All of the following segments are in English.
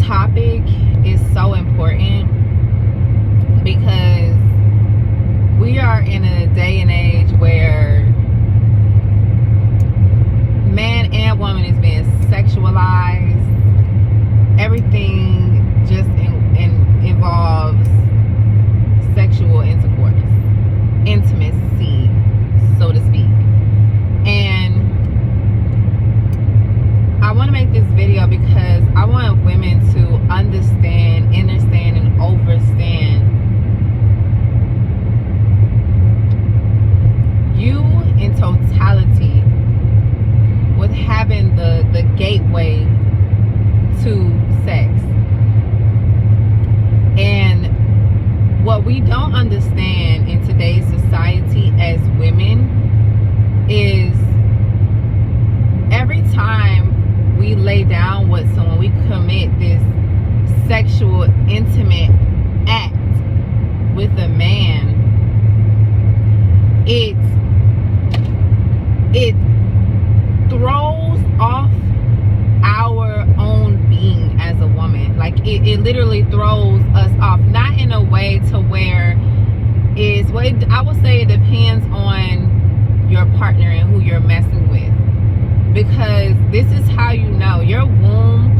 topic is so important because we are in a day and age where man and woman is being sexualized. Everything just involves sexual intercourse, intimacy, so to speak. And I want to make this video because I want women to understand, and overstand you in totality with having the gateway to sex. And what we don't understand in today's society as women is every time we lay down with someone, we commit this sexual intimate act with a man, it throws off our own being as a woman. Like it literally throws us off, not in a way to where is, well, I would say it depends on your partner and who you're messing with, because this is how you know. Your womb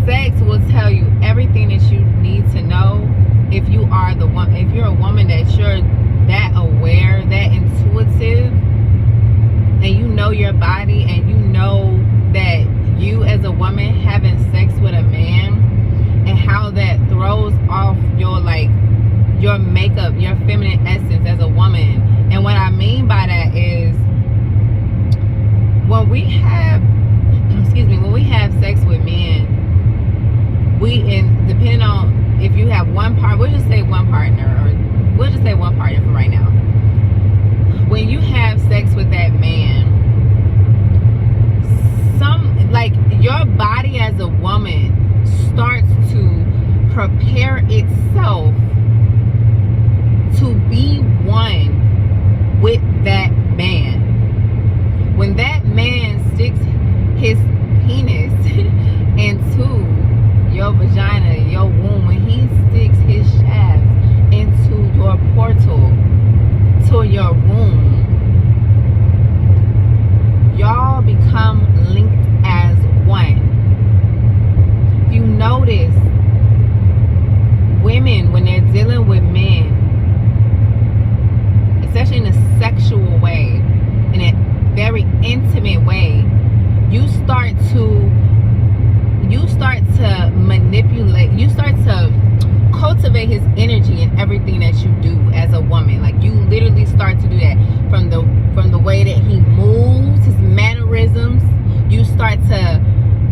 sex will tell you everything that you need to know. If you are the one, if you're a woman that you're that aware, that intuitive, and you know your body, and you know that you as a woman having sex with a man and how that throws off your your makeup, your feminine essence as a woman. And what I mean by that is when we have when we have sex with men, depending on if you have one part, we'll just say one partner for right now. When you have sex with that man, your body as a woman starts to prepare itself to be one with that man. When that man sticks his penis into your vagina, your womb, when he sticks his shaft into your portal to your womb, y'all become linked as one. If you notice, women, when they're dealing with men, especially in a sexual way, in a very intimate way, you start to manipulate, you start to cultivate his energy in everything that you do as a woman. Like, you literally start to do that from the way that he moves, his mannerisms. You start to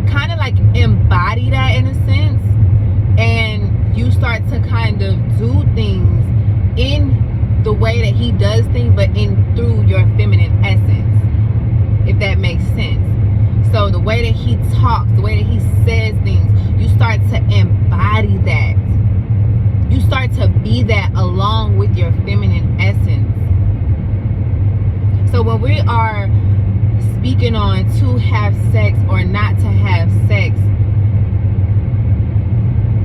kind of like embody that in a sense, and you start to kind of do things in the way that he does things, but through your feminine essence, if that makes sense. So the way that he talks, the way that he says things, you start to embody that. You start to be that along with your feminine essence. So when we are speaking on to have sex or not to have sex,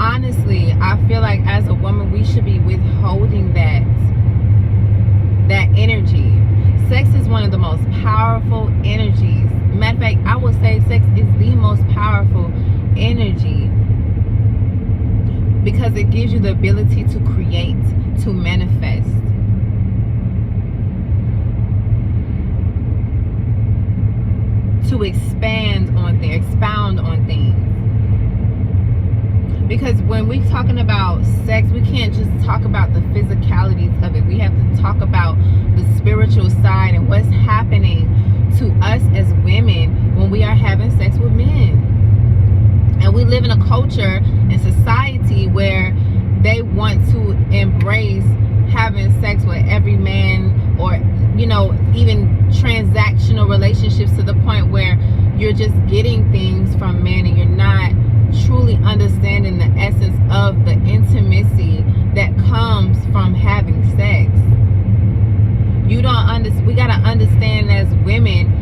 honestly, I feel like as a woman, we should be withholding that energy. Sex is one of the most powerful energies. Matter of fact, I would say sex is the most powerful energy because it gives you the ability to create, to manifest. To expound on things. Because when we're talking about sex, we can't just talk about the physicalities of it. We have to talk about the spiritual side and what's happening to us as women when we are having sex with men. And we live in a culture and society where they want to embrace having sex with every man, or even transactional relationships, to the point where you're just getting things from men and you're not truly understanding the essence of the intimacy that comes from having sex. We gotta understand as women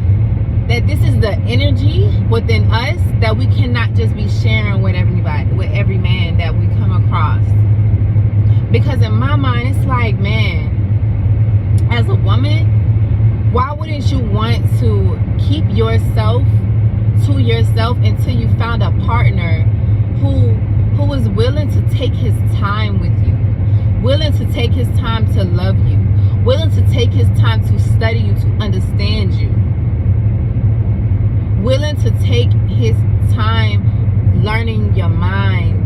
that this is the energy, within us that we cannot just be sharing with everybody, with every man that we come across. Because in my mind, it's like, man, as a woman, why wouldn't you want to keep yourself to yourself until you found a partner who is willing to take his time with you, willing to take his time to love you, willing to take his time to study you, to understand you, willing to take his time learning your mind,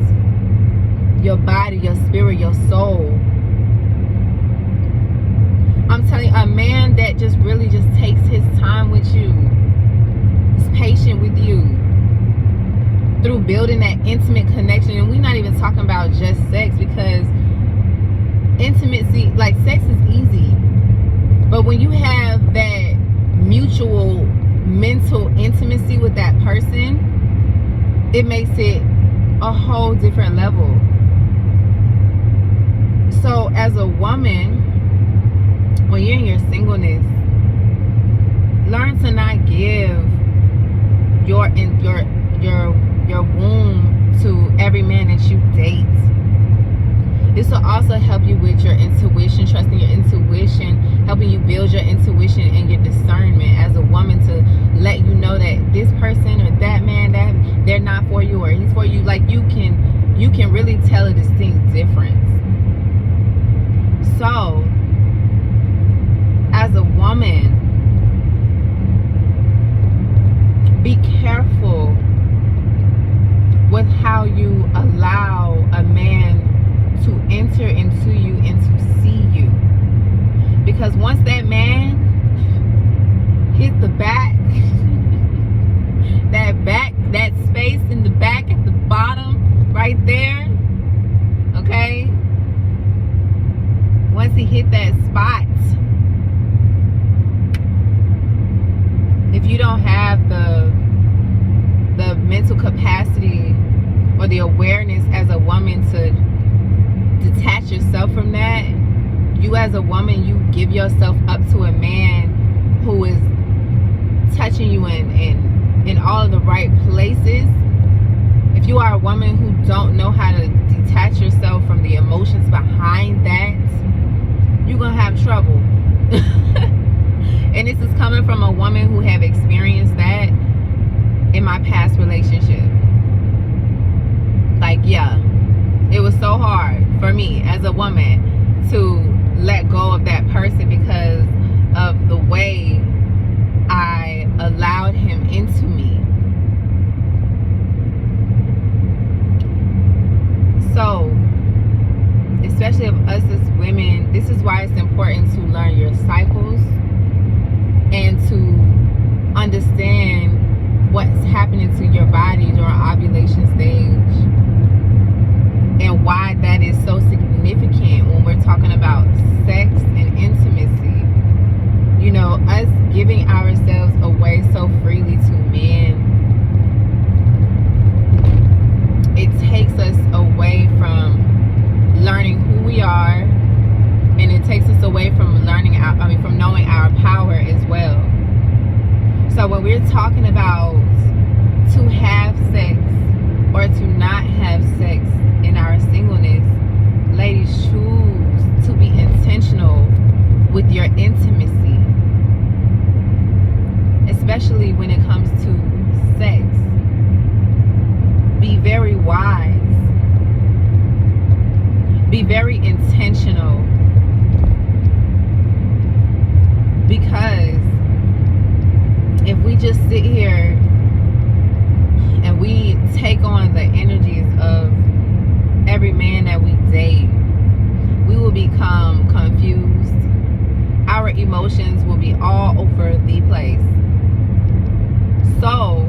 your body, your spirit, your soul. I'm telling you, a man that just really just takes his time with you, is patient with you, through building that intimate connection. And we're not even talking about just sex, because intimacy, like sex is easy, but when you have that mutual mental intimacy with that person, it makes it a whole different level. So as a woman, when you're in your singleness, learn to not give your womb to every man that you date. This will also help you with your intuition, trusting your intuition, helping you build your intuition and your discernment as a woman, to let you know that this person or that man, that they're not for you or he's for you. Like you can really tell a distinct difference. So as a woman, be careful with how you allow a man to enter into you and to see you. Because once that man hits the back, that space in the back at the bottom, right there, okay? Once he hit that spot, if you don't have the mental capacity or the awareness as a woman to detach yourself from that, you as a woman, you give yourself up to a man who is touching you in all of the right places. If you are a woman who don't know how to detach yourself from the emotions behind that, you're gonna have trouble. And this is coming from a woman who have experienced that in my past relationship. Like, yeah, it was so hard for me as a woman to let go of that person because of the way I allowed him into me. So, especially of us as women, this is why it's important to learn your cycles and to understand what's happening to your body during ovulation stage, and why that is so significant when we're talking about sex and intimacy. You know, us giving ourselves away so freely to men, it takes us away from learning who we are, and it takes us away from from knowing our power as well. So when we're talking about to have sex or to not have sex in our singleness, ladies, choose to be intentional with your intimacy, especially when it comes to sex. Be very wise. Be very intentional. Because if we just sit here and we take on the energies of every man that we date, we will become confused. Our emotions will be all over the place. So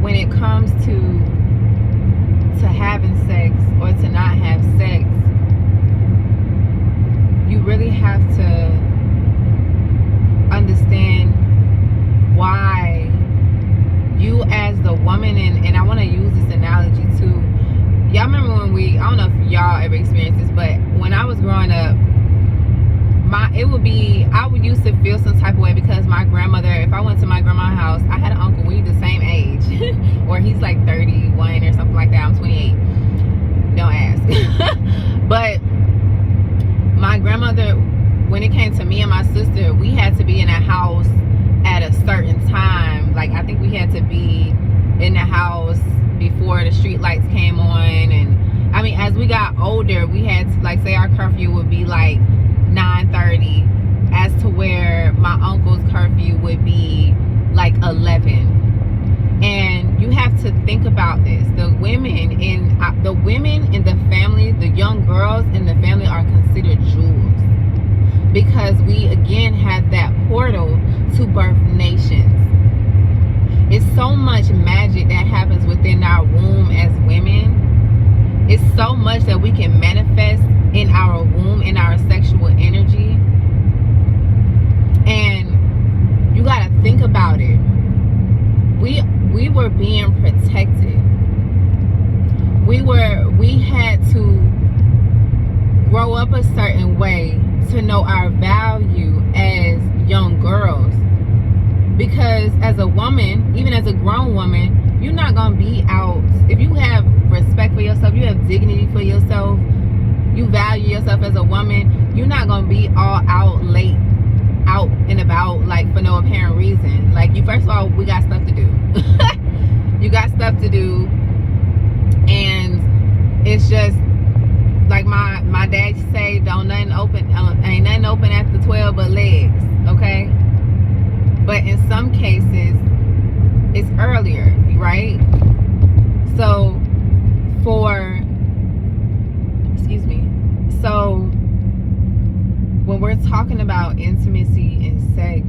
when it comes to having sex or to not have sex, you really have to understand why you as the woman, and I want to use this analogy too. Y'all remember when I don't know if y'all ever experienced this, but when I was growing up, I would used to feel some type of way because my grandmother, if I went to my grandma's house, I had an uncle, we the same sister, we had to be in a house at a certain time. Like, I think we had to be in the house before the street lights came on. And I mean, as we got older, we had to, like, say our curfew would be like 9:30, as to where my uncle's curfew would be like 11. And you have to think about this. The women in the family, the young girls in the family, are considered jewels, because we again have that portal to birth nations. It's so much magic that happens within our womb as women. It's so much that we can manifest in our womb, in our sexual energy. And you got to think about it. We were being protected. We had to grow up a certain way to know our value as young girls. Because as a woman, even as a grown woman, you're not going to be out. If you have respect for yourself, you have dignity for yourself, you value yourself as a woman, you're not going to be all out late, out and about, like, for no apparent reason. Like, you, first of all, we got stuff to do. You got stuff to do. And it's just like my dad say, ain't nothing open after 12 but legs. Okay. But in some cases, it's earlier, right? So when we're talking about intimacy and sex,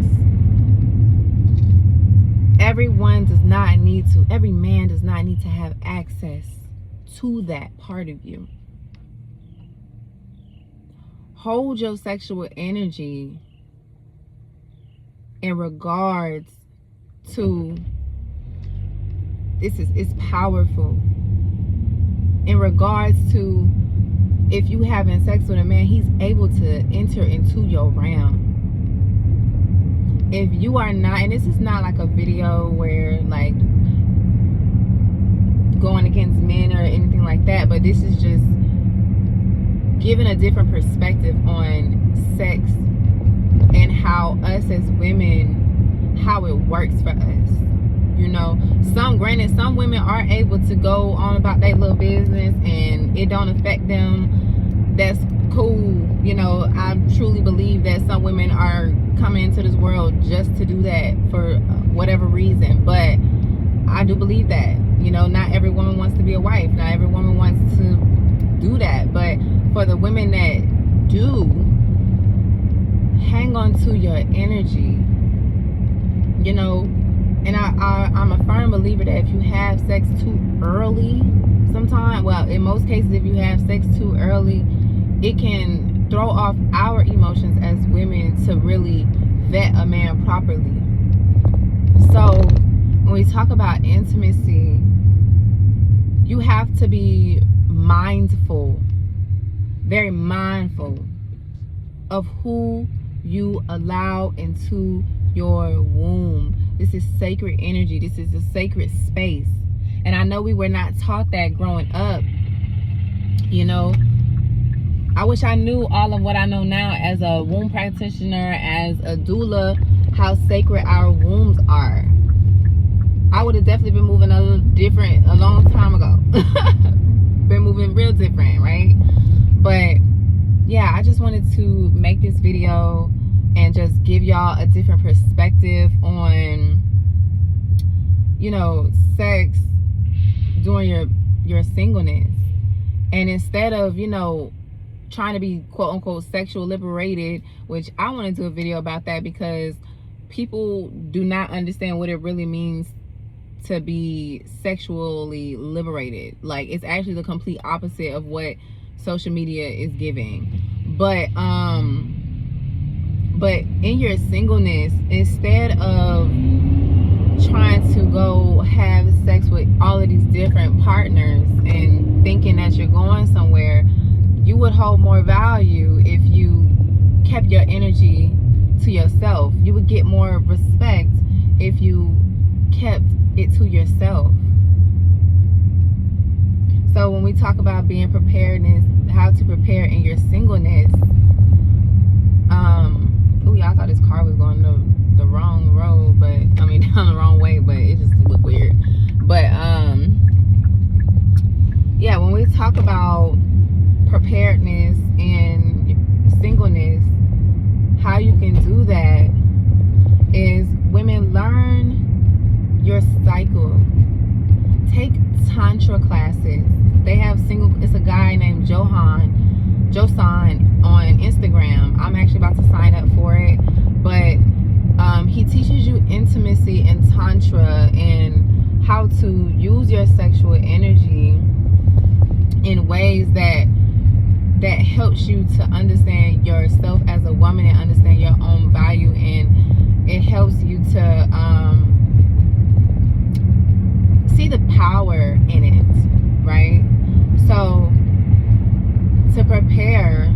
every man does not need to have access to that part of you. Hold your sexual energy in regards to, it's powerful, in regards to, if you having sex with a man, he's able to enter into your realm. If you are not, and this is not like a video where, like, going against men or anything like that, but this is just giving a different perspective on sex and how us as women, how it works for us. You know, some women are able to go on about their little business and it don't affect them. That's cool. You know, I truly believe that some women are coming into this world just to do that for whatever reason. But I do believe that, you know, not every woman wants to be a wife. Not every woman wants to do that. But for the women that do, hang on to your energy, you know. And I'm a firm believer that if you have sex too early, sometimes, well, in most cases, if you have sex too early, it can throw off our emotions as women to really vet a man properly. So when we talk about intimacy, you have to be mindful, very mindful of who you allow into your womb. This is sacred energy. This is a sacred space. And I know we were not taught that growing up. You know, I wish I knew all of what I know now as a womb practitioner, as a doula, how sacred our wombs are. I would have definitely been moving a little different a long time ago. Been moving real different, right? But yeah, I just wanted to make this video and just give y'all a different perspective on, you know, sex during your singleness. And instead of, you know, trying to be quote unquote sexual liberated, which I want to do a video about that, because people do not understand what it really means to be sexually liberated. Like, it's actually the complete opposite of what social media is giving. But in your singleness, instead of trying to go have sex with all of these different partners and thinking that you're going somewhere, you would hold more value if you kept your energy to yourself. You would get more respect if you kept it to yourself. So when we talk about being preparedness, how to prepare in your singleness, oh y'all thought this car was going the wrong road, but I mean down the wrong way, but it just looked weird. But yeah, when we talk about preparedness and singleness, how you can do that is women learn your cycle. Take tantra classes. They have it's a guy named Josan on Instagram. I'm actually about to sign up for it, but he teaches you intimacy and tantra and how to use your sexual energy in ways that helps you to understand yourself as a woman and understand your own value, and it helps you to see the power in it, right? So to prepare,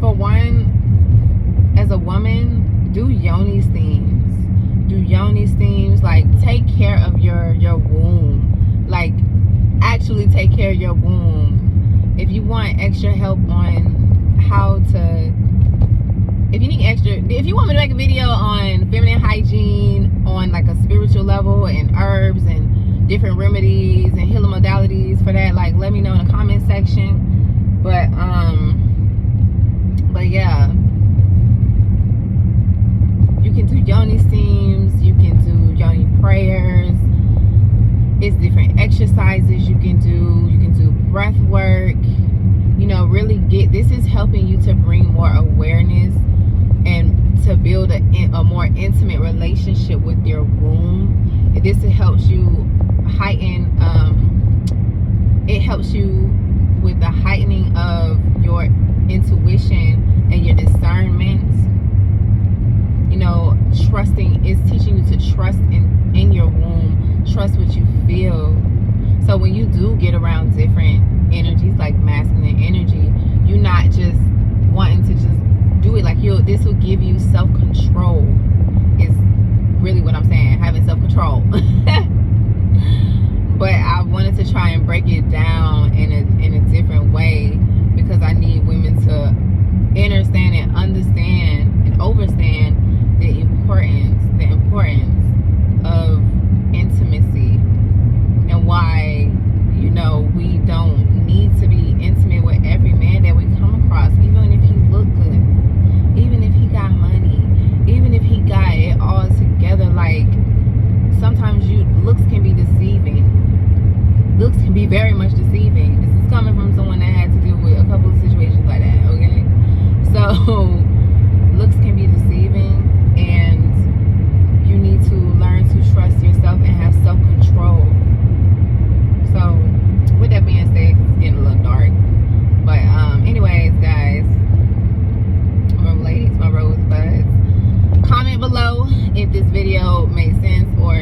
for one, as a woman, do yoni steams. Like, take care of your womb. Like, actually take care of your womb. If you want extra help on how to, if you want me to make a video on feminine hygiene on like a spiritual level and herbs and different remedies and healing modalities for that, like, let me know in the comment section. But yeah, you can do yoni steams, you can do yoni prayers. It's different exercises you can do. You can do breath work. You know, really this is helping you to bring more awareness and to build a more intimate relationship with your womb. This helps you heighten, it helps you with the heightening of your intuition and your discernment. You know, trusting is teaching you to trust in your womb. Trust what you feel. So when you do get around different energies, like masculine energy, you're not just wanting to just do it. Like, this will give you self-control is really what I'm saying, having self-control. But I wanted to try and break it down in a different way, because I need women to understand and overstand the importance of intimacy, and why, you know, we don't need to be intimate with every man that we come across, even if he look good, even if he got money, even if he got it all together. Like, sometimes looks can be deceiving. Looks can be very much deceiving. This is coming from someone that had to deal with a couple of situations like that, okay? So looks can be deceiving, and you need to learn to trust yourself and have self-control. So with that being said, it's getting a little dark, but anyways, guys, my ladies, my rosebuds, comment below if this video made sense, or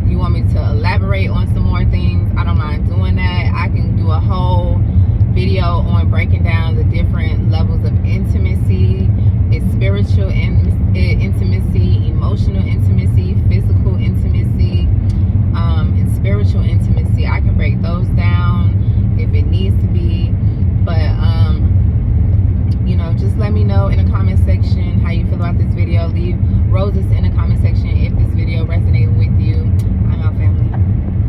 you want me to elaborate on some more things. I don't mind doing that. I can do a whole video on breaking down the different levels of intimacy. It's spiritual intimacy, emotional intimacy, physical intimacy, and spiritual intimacy. I can break those down if it needs to be. But you know, just let me know in the comment section how you feel about this video. Leave roses in the comment section